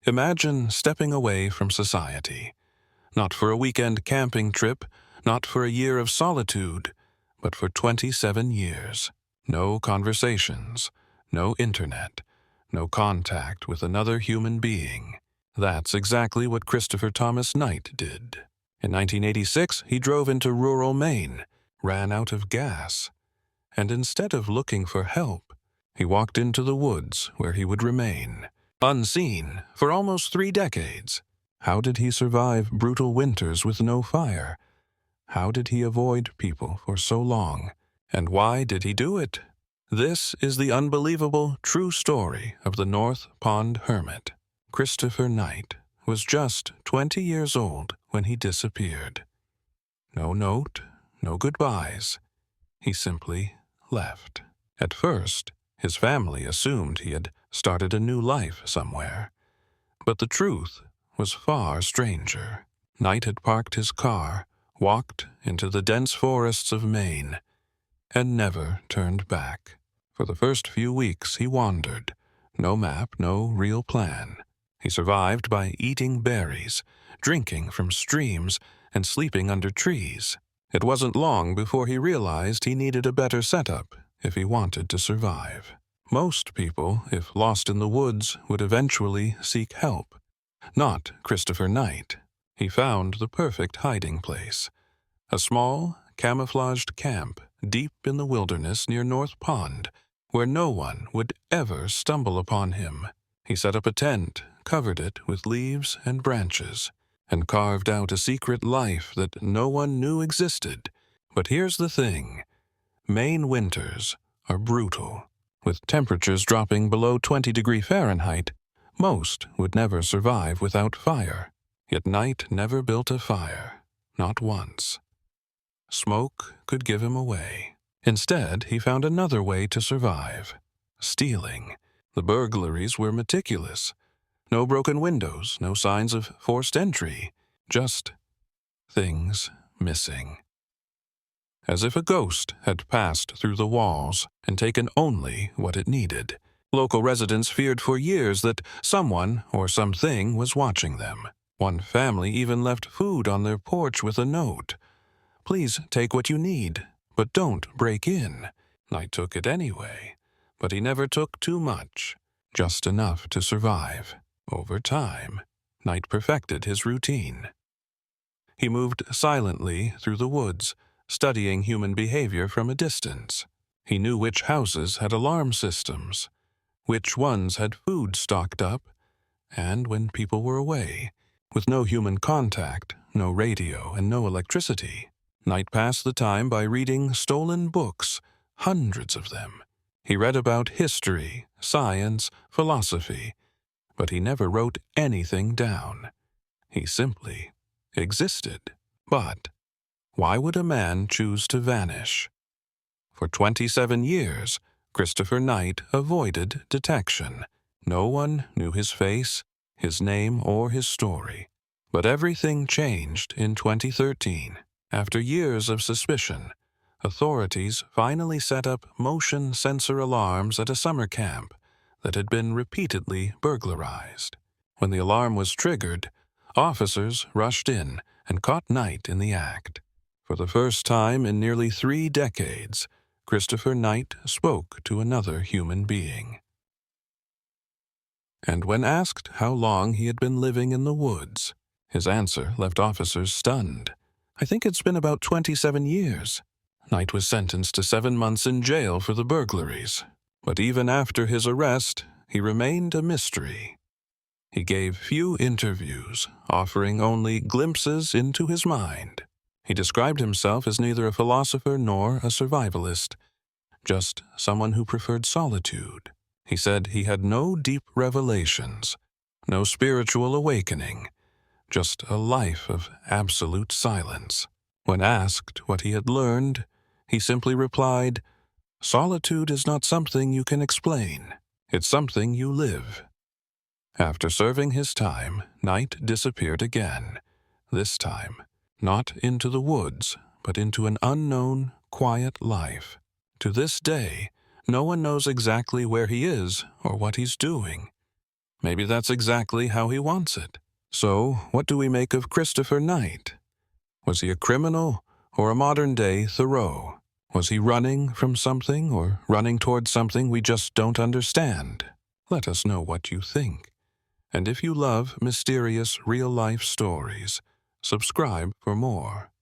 Imagine stepping away from society, not for a weekend camping trip, not for a year of solitude, but for 27 years. No conversations, no internet, no contact with another human being. That's exactly what Christopher Thomas Knight did. In 1986, he drove into rural Maine, ran out of gas, and instead of looking for help, he walked into the woods where he would remain, unseen for almost 3 decades. How did he survive brutal winters with no fire? How did he avoid people for so long? And why did he do it? This is the unbelievable true story of the North Pond Hermit. Christopher Knight was just 20 years old when he disappeared. No note, no goodbyes. He simply left. At first, his family assumed he had started a new life somewhere. But the truth was far stranger. Knight had parked his car, walked into the dense forests of Maine, and never turned back. For the first few weeks he wandered. No map, no real plan. He survived by eating berries, drinking from streams, and sleeping under trees. It wasn't long before he realized he needed a better setup if he wanted to survive. Most people, if lost in the woods, would eventually seek help. Not Christopher Knight. He found the perfect hiding place. A small, camouflaged camp deep in the wilderness near North Pond, where no one would ever stumble upon him. He set up a tent, covered it with leaves and branches, and carved out a secret life that no one knew existed. But here's the thing. Maine winters are brutal. With temperatures dropping below 20 Fahrenheit, most would never survive without fire. Yet Knight never built a fire, not once. Smoke could give him away. Instead, he found another way to survive: stealing. The burglaries were meticulous. No broken windows, no signs of forced entry, just things missing. As if a ghost had passed through the walls and taken only what it needed. Local residents feared for years that someone or something was watching them. One family even left food on their porch with a note: "Please take what you need, but don't break in." Knight took it anyway, but he never took too much, just enough to survive. Over time, Knight perfected his routine. He moved silently through the woods, studying human behavior from a distance. He knew which houses had alarm systems, which ones had food stocked up, and when people were away. With no human contact, no radio, and no electricity, Knight passed the time by reading stolen books, hundreds of them. He read about history, science, philosophy, but he never wrote anything down. He simply existed. But why would a man choose to vanish? For 27 years, Christopher Knight avoided detection. No one knew his face, his name, or his story. But everything changed in 2013. After years of suspicion, authorities finally set up motion sensor alarms at a summer camp that had been repeatedly burglarized. When the alarm was triggered, officers rushed in and caught Knight in the act. For the first time in nearly 3 decades, Christopher Knight spoke to another human being. And when asked how long he had been living in the woods, his answer left officers stunned. "I think it's been about 27 years. Knight was sentenced to 7 months in jail for the burglaries. But even after his arrest, he remained a mystery. He gave few interviews, offering only glimpses into his mind. He described himself as neither a philosopher nor a survivalist, just someone who preferred solitude. He said he had no deep revelations, no spiritual awakening, just a life of absolute silence. When asked what he had learned, he simply replied, "Solitude is not something you can explain. It's something you live." After serving his time, Knight disappeared again. This time, not into the woods, but into an unknown, quiet life. To this day, no one knows exactly where he is or what he's doing. Maybe that's exactly how he wants it. So, what do we make of Christopher Knight? Was he a criminal or a modern-day Thoreau? Was he running from something or running towards something we just don't understand? Let us know what you think. And if you love mysterious real-life stories, subscribe for more.